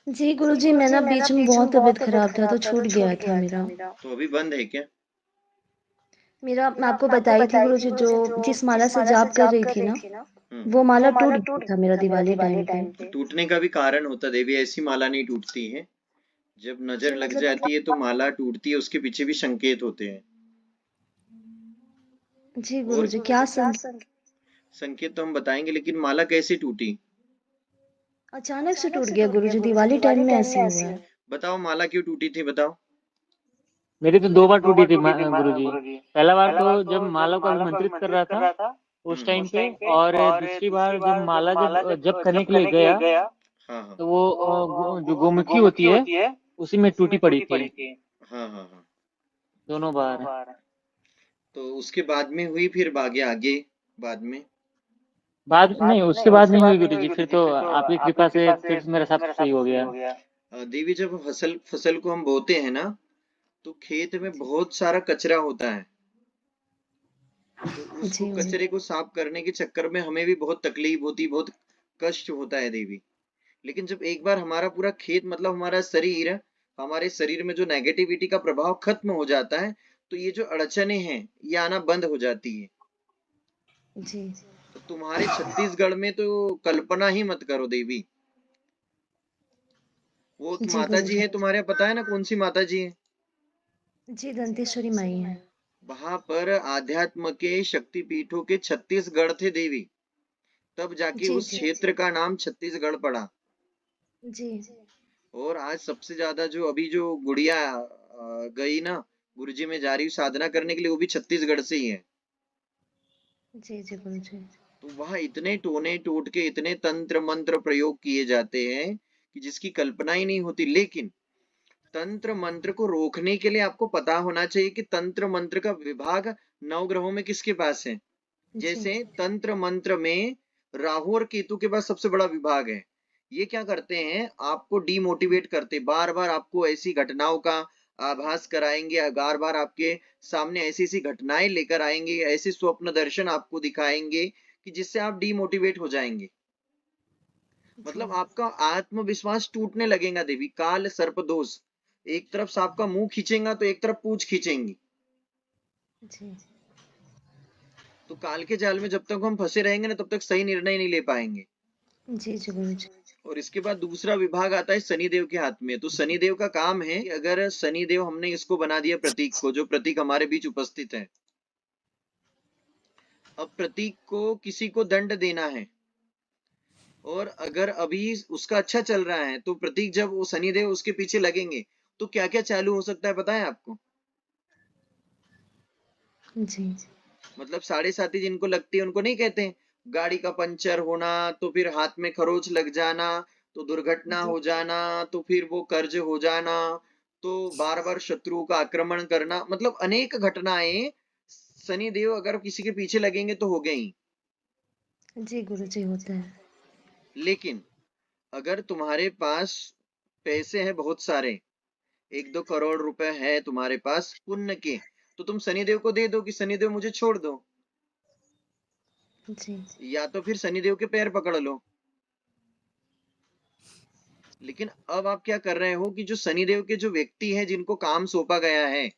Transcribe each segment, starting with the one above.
जी गुरुजी, मैं ना बीच में बहुत तबीयत खराब था तो छूट गया था मेरा। तो अभी बंद है क्या? मेरा मैं आपको बताई थी गुरुजी, जो जिस माला से जाप कर रही थी ना, वो माला टूट गया था मेरा दिवाली टाइम पे। टूटने का भी कारण होता है देवी, ऐसी माला नहीं टूटती है। जब नजर जी लग मतलब क्या? जाती है तो माला टूटती है, उसके पीछे भी संकेत होते हैं। जी और गुरुजी, क्या संग संकेत तो हम बताएंगे, लेकिन माला कैसे टूटी? अचानक से टूट गया गुरुजी, दिवाली टाइम में ऐसे ही हुआ है। बताओ माला क्यों टूटी थी, बताओ। मेरी तो 2 बार टूटी थी गुरुजी। पहला बार तो जब माला को अभिमंत्रित कर रहा था उस टाइम पे, और दूसरी बार जब माला जब जप करने के लिए गया हाँ हाँ तो वो जो गोमुखी होती है उसी में टूटी पड़ी थी हाँ हाँ हाँ। दोनों बार। तो उसके बाद में हुई, फिर आगे आगे बाद में? बाद नहीं, उसके बाद नहीं हुई गुरुजी, फिर तो आपकी कृपा से फिर मेरा सब सही हो गया। देवी, जब फसल फसल को हम बोते हैं ना, तो खेत में बहुत सारा कचरा होता है। तो उसको जी जी कचरे को साफ करने के चक्कर में हमें भी बहुत तकलीफ होती, बहुत कष्ट होता है देवी। लेकिन जब एक बार हमारा पूरा खेत, मतलब हमारा शरीर, हमारे शरीर में जो नेगेटिविटी का प्रभाव खत्म हो जाता है, तो ये जो अड़चने हैं ये आना बंद हो जाती है। जी तो तुम्हारे छत्तीसगढ़ में तो कल्पना ही मत करो देवी। वो जी माता जी गुरुजी। है तुम्हारे, पता है ना कौन सी माता जी है? जी दंतेश्वरी माई है। वहां पर आध्यात्म के शक्ति पीठों के 36 गढ़ थे देवी। तब जाके जी उस जी क्षेत्र का नाम छत्तीसगढ़ पड़ा। जी और आज सबसे ज्यादा जो अभी जो गुड़िया गई ना, गुरुजी में जा रही साधना करने के लिए, वो भी छत्तीसगढ़ से ही है। जी जी गुरुजी। तो वहां इतने टोने टोट के, इतने तंत्र मंत्र प्रयोग किए जाते हैं कि जिसकी कल्पना ही नहीं होती। लेकिन तंत्र मंत्र को रोकने के लिए आपको पता होना चाहिए कि तंत्र मंत्र का विभाग नवग्रहों में किसके पास है। जी जैसे तंत्र मंत्र में राहु और केतु के पास सबसे बड़ा विभाग है। ये क्या करते हैं, आपको डिमोटिवेट करते, बार बार आपको ऐसी घटनाओं का आभास कराएंगे, बार बार आपके सामने ऐसी ऐसी घटनाएं लेकर आएंगे, ऐसे स्वप्न दर्शन आपको दिखाएंगे कि जिससे आप डिमोटिवेट हो जाएंगे। जी मतलब आपका आत्मविश्वास टूटने लगेगा देवी। काल सर्प दोष, एक तरफ सांप का मुंह खींचेगा तो एक तरफ पूंछ खींचेंगी। जी तो काल के जाल में जब तक हम फंसे रहेंगे ना, तब तक सही निर्णय नहीं ले पाएंगे। जी जी गुरुजी। और इसके बाद दूसरा विभाग आता है शनिदेव के हाथ में। तो शनिदेव का काम है कि अगर शनिदेव, हमने इसको बना दिया प्रतीक को, जो प्रतीक हमारे बीच उपस्थित है, अब प्रतीक को किसी को दंड देना है, और अगर अभी उसका अच्छा चल रहा है तो प्रतीक, जब वो शनिदेव उसके पीछे लगेंगे तो क्या क्या चालू हो सकता है पता है आपको? जी मतलब साढ़े साथी जिनको लगती है, उनको नहीं कहते हैं, गाड़ी का पंचर होना, तो फिर हाथ में खरोच लग जाना, तो दुर्घटना जी हो जाना, तो फिर वो कर्ज हो जाना, तो बार बार शत्रुओं का आक्रमण करना, मतलब अनेक घटनाएं शनिदेव अगर किसी के पीछे लगेंगे तो हो गई। जी गुरुजी, होता है। लेकिन अगर तुम्हारे पास पैसे हैं बहुत सारे, 1-2 करोड़ रुपए है तुम्हारे पास पुण्य के, तो तुम शनिदेव को दे दो कि शनिदेव मुझे छोड़ दो, जी या तो फिर शनिदेव के पैर पकड़ लो। लेकिन अब आप क्या कर रहे हो कि जो शनिदेव के जो व्यक्ति हैं, जिनको काम सौंपा गया है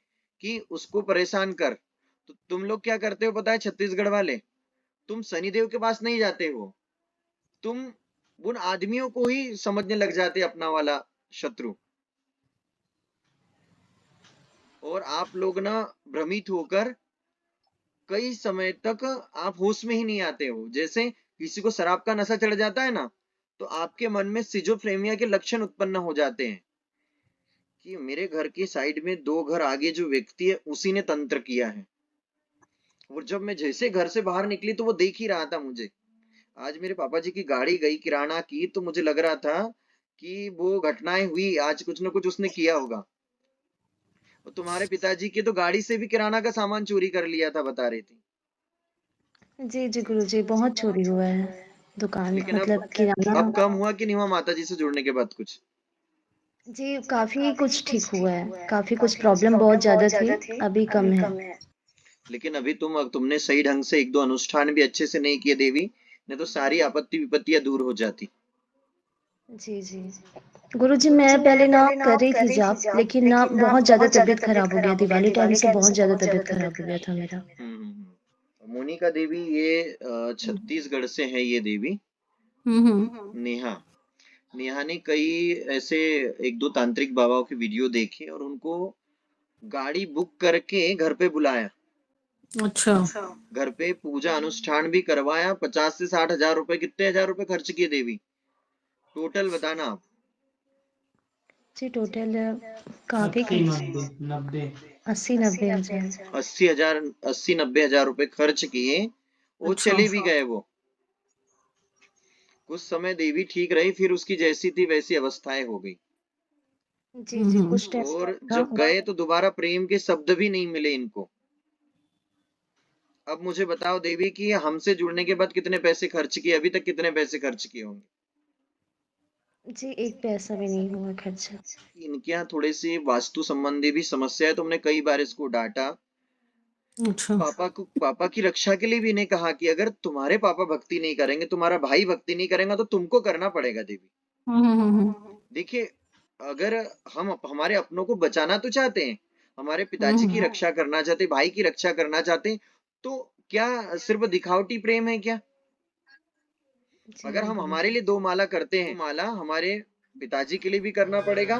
कि उसको परेशान कर, तो तुम लोग क्या करते हो पता है छत्तीसगढ़ वाले? तुम शनिदेव के पास नहीं जाते हो, तुम उन आदमियों को ही समझने लग जाते अपना वाला शत्रु। और आप लोग ना भ्रमित होकर कई समय तक आप होश में ही नहीं आते हो। जैसे किसी को शराब का नशा चढ़ जाता है ना, तो आपके मन में सिजोफ्रेनिया के लक्षण उत्पन्न हो जाते हैं कि मेरे घर के साइड में 2 घर आगे जो व्यक्ति है उसी ने तंत्र किया है। और जब मैं जैसे घर से बाहर निकली तो वो देख ही रहा था मुझे। आज मेरे पापा जी की गाड़ी गई किराना की, तो मुझे लग रहा था कि वो घटनाएं हुई, आज कुछ ना कुछ उसने किया होगा। और तुम्हारे पिताजी की तो गाड़ी से भी किराना का सामान चोरी कर लिया था, बता रही थी। जी जी गुरुजी, बहुत चोरी हुआ है। दुकान लेकिन मतलब किराना। अब कम हुआ कि नहीं हुआ माता जी से जुड़ने के बाद कुछ? जी काफी कुछ ठीक हुआ है, काफी कुछ प्रॉब्लम बहुत ज्यादा थी, अभी कम है। लेकिन अभी तुमने सही ढंग से 1-2 अनुष्ठान भी अच्छे से नहीं किए देवी, नहीं तो सारी आपत्ति विपत्तियां दूर हो जाती। जी जी गुरुजी मैं पहले ना कर रही थी जाप, लेकिन ना बहुत ज्यादा तबीयत खराब हो गया। दिवाली टाइम से बहुत ज्यादा तबीयत खराब हो गया था मेरा। मोनिका देवी ये छत्तीसगढ़ से है ये देवी। नेहा नेहा ने कई ऐसे एक दो तांत्रिक बाबाओं के वीडियो देखे और उनको गाड़ी बुक करके घर पे बुलाया। अच्छा। घर पे पूजा अनुष्ठान भी करवाया। 50 से 60 हजार रुपए, कितने हजार रुपए खर्च किए देवी? टोटल बताना आप। जी टोटल काफी 80-90 हजार। 80-90 हजार रुपए खर्च किए। वो अच्छा। चले भी गए। वो कुछ समय देवी ठीक रही, फिर उसकी जैसी थी वैसी अवस्थाएं हो गई। जी जी कुछ टाइम और था। जब गए तो दोबारा प्रेम के शब्द भी नहीं मिले इनको। अब मुझे बताओ देवी कि हमसे जुड़ने के बाद कितने पैसे खर्च किए, अभी तक कितने पैसे खर्च किए होंगे? जी एक पैसा भी नहीं हुआ खर्चा। इनके यहाँ थोड़ी सी वास्तु संबंधी भी समस्या है, तो हमने कई बार इसको डांटा। अच्छा। पापा की रक्षा के लिए भी इन्हें कहा कि अगर तुम्हारे पापा भक्ति नहीं करेंगे, तुम्हारा भाई भक्ति नहीं करेगा, तो तुमको करना पड़ेगा देवी। देखिए, अगर हम हमारे अपनों को बचाना तो चाहते हैं, हमारे पिताजी की रक्षा करना चाहते, भाई की रक्षा करना चाहते, तो क्या सिर्फ दिखावटी प्रेम है क्या? अगर हम हमारे लिए 2 माला करते हैं, माला हमारे पिताजी के लिए भी करना पड़ेगा